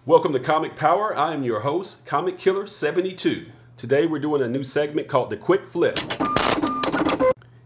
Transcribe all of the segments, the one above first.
Welcome to Comic Power. I am your host, Comic Killer 72. Today we're doing a new segment called the Quick Flip.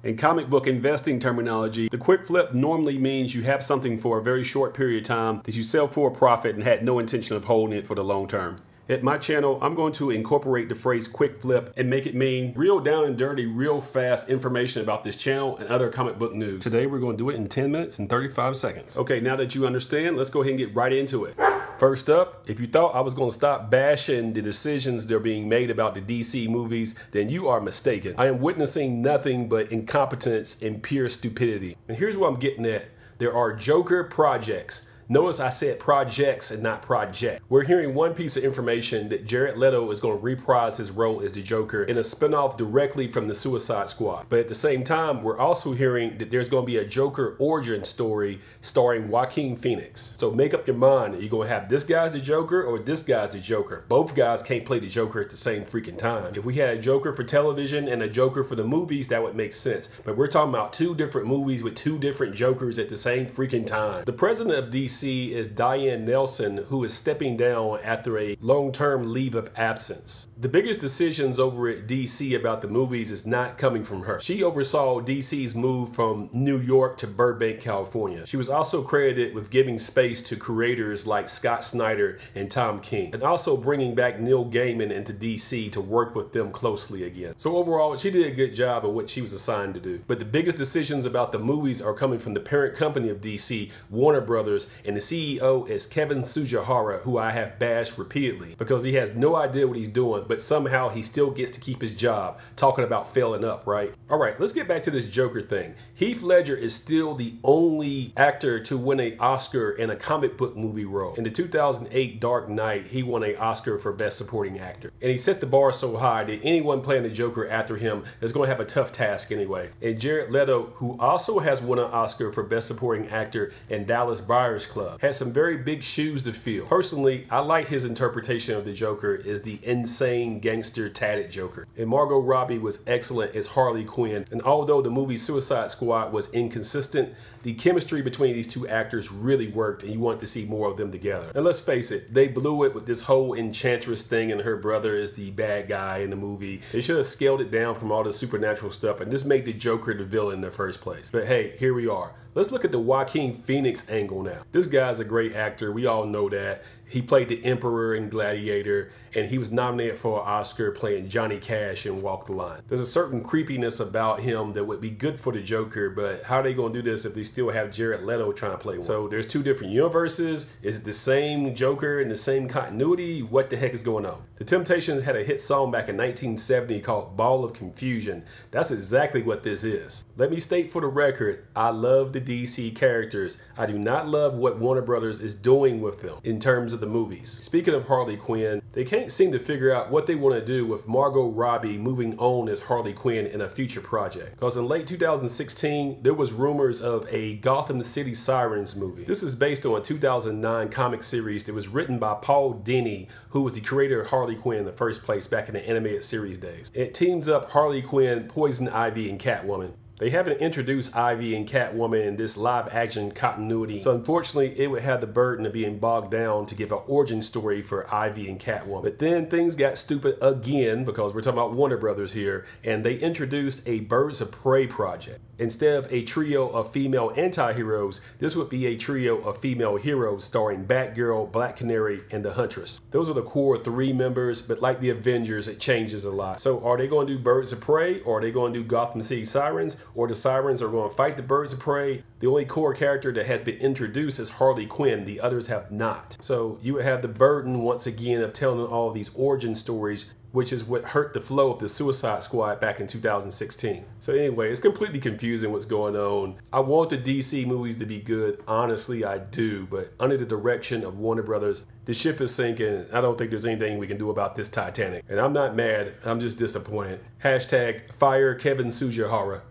In comic book investing terminology, the quick flip normally means you have something for a very short period of time that you sell for a profit and had no intention of holding it for the long term. At my channel, I'm going to incorporate the phrase quick flip and make it mean real down and dirty, real fast information about this channel and other comic book news. Today, we're going to do it in 10 minutes and 35 seconds. Okay, now that you understand, let's go ahead and get right into it. First up, if you thought I was going to stop bashing the decisions that are being made about the DC movies, then you are mistaken. I am witnessing nothing but incompetence and pure stupidity. And here's what I'm getting at. There are Joker projects. Notice I said projects and not project. We're hearing one piece of information that Jared Leto is going to reprise his role as the Joker in a spinoff directly from the Suicide Squad. But at the same time, we're also hearing that there's going to be a Joker origin story starring Joaquin Phoenix. So make up your mind. Are you going to have this guy's the Joker or this guy's the Joker? Both guys can't play the Joker at the same freaking time. If we had a Joker for television and a Joker for the movies, that would make sense. But we're talking about two different movies with two different Jokers at the same freaking time. The president of DC is Diane Nelson, who is stepping down after a long-term leave of absence. The biggest decisions over at DC about the movies is not coming from her. She oversaw DC's move from New York to Burbank, California. She was also credited with giving space to creators like Scott Snyder and Tom King, and also bringing back Neil Gaiman into DC to work with them closely again. So overall, she did a good job of what she was assigned to do. But the biggest decisions about the movies are coming from the parent company of DC, Warner Brothers, and the CEO is Kevin Tsujihara, who I have bashed repeatedly because he has no idea what he's doing, but somehow he still gets to keep his job, talking about failing up, right? All right, let's get back to this Joker thing. Heath Ledger is still the only actor to win an Oscar in a comic book movie role. In the 2008 Dark Knight, he won an Oscar for Best Supporting Actor. And he set the bar so high that anyone playing the Joker after him is going to have a tough task anyway. And Jared Leto, who also has won an Oscar for Best Supporting Actor in Dallas Buyers Club, has some very big shoes to fill. Personally, I like his interpretation of the Joker as the insane gangster tatted Joker. And Margot Robbie was excellent as Harley Quinn. And although the movie Suicide Squad was inconsistent, the chemistry between these two actors really worked and you want to see more of them together. And let's face it, they blew it with this whole Enchantress thing and her brother is the bad guy in the movie. They should have scaled it down from all the supernatural stuff and just made the Joker the villain in the first place. But hey, here we are. Let's look at the Joaquin Phoenix angle now. This guy's a great actor. We all know that. He played the Emperor in Gladiator, and he was nominated for an Oscar playing Johnny Cash in Walk the Line. There's a certain creepiness about him that would be good for the Joker, but how are they going to do this if they still have Jared Leto trying to play one? So there's two different universes. Is it the same Joker in the same continuity? What the heck is going on? The Temptations had a hit song back in 1970 called Ball of Confusion. That's exactly what this is. Let me state for the record, I love the DC characters. I do not love what Warner Brothers is doing with them in terms of the movies. Speaking of Harley Quinn, they can't seem to figure out what they want to do with Margot Robbie moving on as Harley Quinn in a future project. Because in late 2016, there was rumors of a Gotham City Sirens movie. This is based on a 2009 comic series that was written by Paul Dini, who was the creator of Harley Quinn in the first place back in the animated series days. It teams up Harley Quinn, Poison Ivy, and Catwoman. They haven't introduced Ivy and Catwoman in this live action continuity, so unfortunately it would have the burden of being bogged down to give an origin story for Ivy and Catwoman. But then things got stupid again because we're talking about Warner Brothers here, and they introduced a Birds of Prey project. Instead of a trio of female anti-heroes, this would be a trio of female heroes starring Batgirl, Black Canary, and the Huntress. Those are the core three members, but like the Avengers, it changes a lot. So are they going to do Birds of Prey, or are they going to do Gotham City Sirens, or the Sirens are going to fight the Birds of Prey? The only core character that has been introduced is Harley Quinn. The others have not. So you would have the burden once again of telling all these origin stories, which is what hurt the flow of the Suicide Squad back in 2016. So anyway, it's completely confusing what's going on. I want the DC movies to be good. Honestly, I do. But under the direction of Warner Brothers, the ship is sinking. I don't think there's anything we can do about this Titanic. And I'm not mad. I'm just disappointed. Hashtag fire Kevin Tsujihara.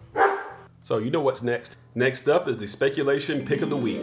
So you know what's next. Next up is the speculation pick of the week.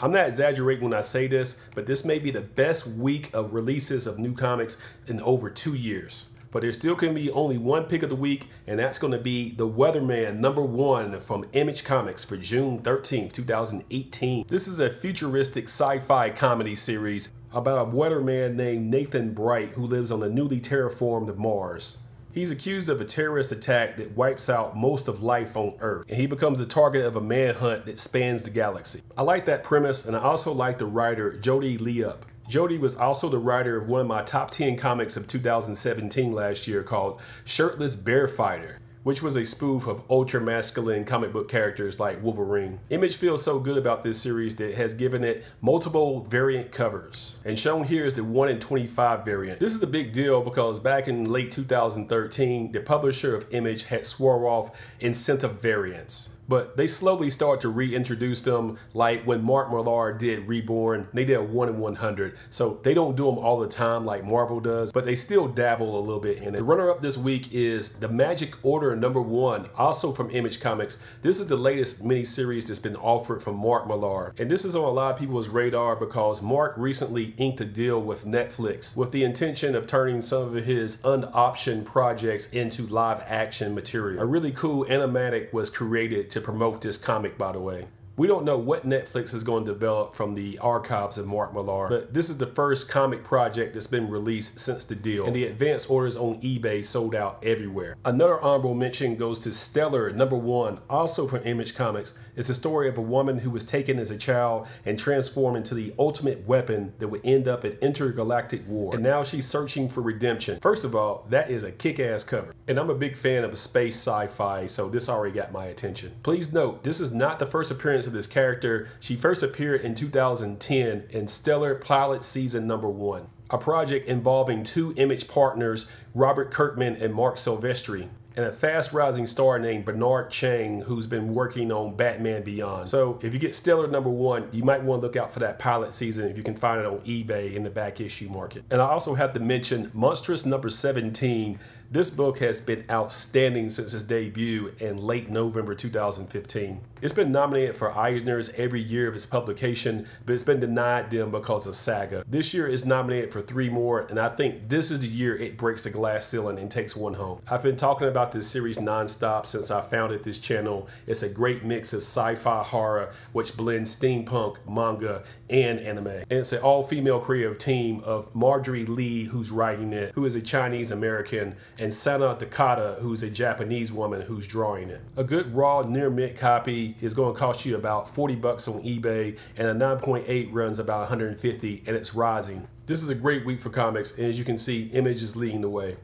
I'm not exaggerating when I say this, but this may be the best week of releases of new comics in over 2 years. but there's still going to be only one pick of the week, and that's going to be The Weatherman #1 from Image Comics for June 13th, 2018. This is a futuristic sci-fi comedy series about a weatherman named Nathan Bright who lives on the newly terraformed Mars. He's accused of a terrorist attack that wipes out most of life on Earth, and he becomes the target of a manhunt that spans the galaxy. I like that premise, and I also like the writer Jared Leto. JODY was also the writer of one of my top 10 comics of 2017 last year called Shirtless Bear Fighter, which was a spoof of ultra-masculine comic book characters like Wolverine. Image feels so good about this series that it has given it multiple variant covers. And shown here is the 1 in 25 variant. This is a big deal because back in late 2013, the publisher of Image had swore off incentive variants. But they slowly start to reintroduce them, like when Mark Millar did Reborn, they did a 1 in 100. So they don't do them all the time like Marvel does, but they still dabble a little bit in it. The runner-up this week is The Magic Order #1, also from Image Comics. This is the latest miniseries that's been offered from Mark Millar. And this is on a lot of people's radar because Mark recently inked a deal with Netflix with the intention of turning some of his unoptioned projects into live action material. A really cool animatic was created to promote this comic, by the way. We don't know what Netflix is going to develop from the archives of Mark Millar, but this is the first comic project that's been released since the deal, and the advance orders on eBay sold out everywhere. Another honorable mention goes to Stellar #1, also from Image Comics. It's the story of a woman who was taken as a child and transformed into the ultimate weapon that would end up an intergalactic war, and now she's searching for redemption. First of all, that is a kick-ass cover, and I'm a big fan of space sci-fi, so this already got my attention. Please note, this is not the first appearance of this character. She first appeared in 2010 in Stellar Pilot Season #1, a project involving two Image partners, Robert Kirkman and Mark Silvestri, and a fast-rising star named Bernard Chang who's been working on Batman Beyond. So if you get Stellar #1, you might want to look out for that pilot season if you can find it on eBay in the back issue market. And I also have to mention Monstrous #17. This book has been outstanding since its debut in late November 2015. It's been nominated for Eisners every year of its publication, but it's been denied them because of Saga. This year it's nominated for 3 more, and I think this is the year it breaks the glass ceiling and takes one home. I've been talking about this series nonstop since I founded this channel. It's a great mix of sci-fi horror, which blends steampunk, manga, and anime. And it's an all-female creative team of Marjorie Lee, who's writing it, who is a Chinese American, and Sana Takata, who's a Japanese woman who's drawing it. A good raw near mint copy is going to cost you about 40 bucks on eBay, and a 9.8 runs about 150, and it's rising. This is a great week for comics, and as you can see, Image is leading the way.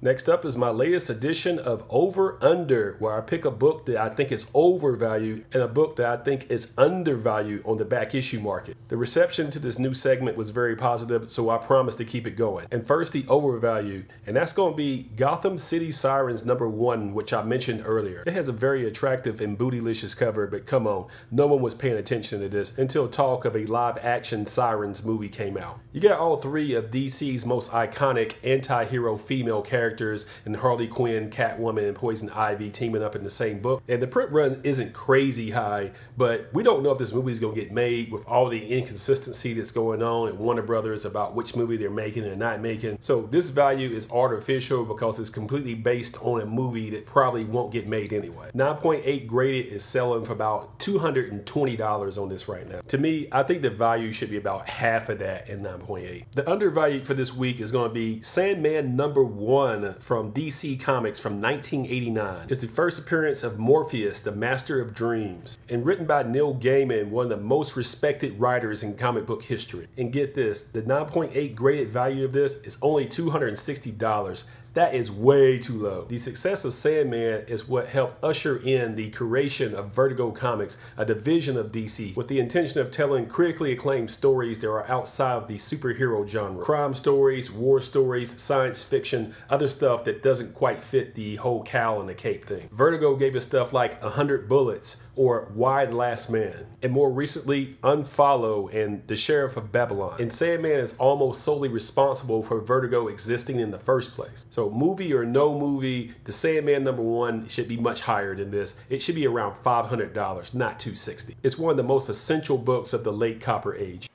Next up is my latest edition of Over Under, where I pick a book that I think is overvalued and a book that I think is undervalued on the back issue market. The reception to this new segment was very positive, so I promise to keep it going. And first, the overvalued, and that's going to be Gotham City Sirens #1, which I mentioned earlier. It has a very attractive and bootylicious cover, but come on, no one was paying attention to this until talk of a live-action Sirens movie came out. You got all 3 of DC's most iconic anti-hero female characters and Harley Quinn, Catwoman, and Poison Ivy teaming up in the same book. And the print run isn't crazy high, but we don't know if this movie is going to get made with all the inconsistency that's going on at Warner Brothers about which movie they're making or not making. So this value is artificial because it's completely based on a movie that probably won't get made anyway. 9.8 graded is selling for about $220 on this right now. To me, I think the value should be about half of that in 9.8. The undervalued for this week is going to be Sandman #1 from DC Comics from 1989. It's the first appearance of Morpheus, the Master of Dreams, and written by Neil Gaiman, one of the most respected writers in comic book history. And get this, the 9.8 graded value of this is only $260. That is way too low. The success of Sandman is what helped usher in the creation of Vertigo Comics, a division of DC, with the intention of telling critically acclaimed stories that are outside of the superhero genre. Crime stories, war stories, science fiction, other stuff that doesn't quite fit the whole cowl and the cape thing. Vertigo gave us stuff like 100 Bullets or Why the Last Man, and more recently, Unfollow and The Sheriff of Babylon. And Sandman is almost solely responsible for Vertigo existing in the first place. So movie or no movie, the Sandman #1 should be much higher than this. It should be around $500, not $260. It's one of the most essential books of the late Copper Age.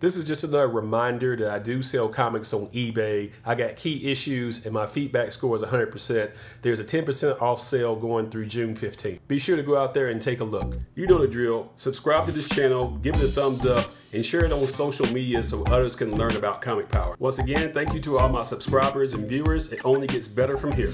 This is just another reminder that I do sell comics on eBay. I got key issues and my feedback score is 100%. There's a 10% off sale going through June 15th. Be sure to go out there and take a look. You know the drill. Subscribe to this channel, give it a thumbs up, and share it on social media so others can learn about comic power. Once again, thank you to all my subscribers and viewers. It only gets better from here.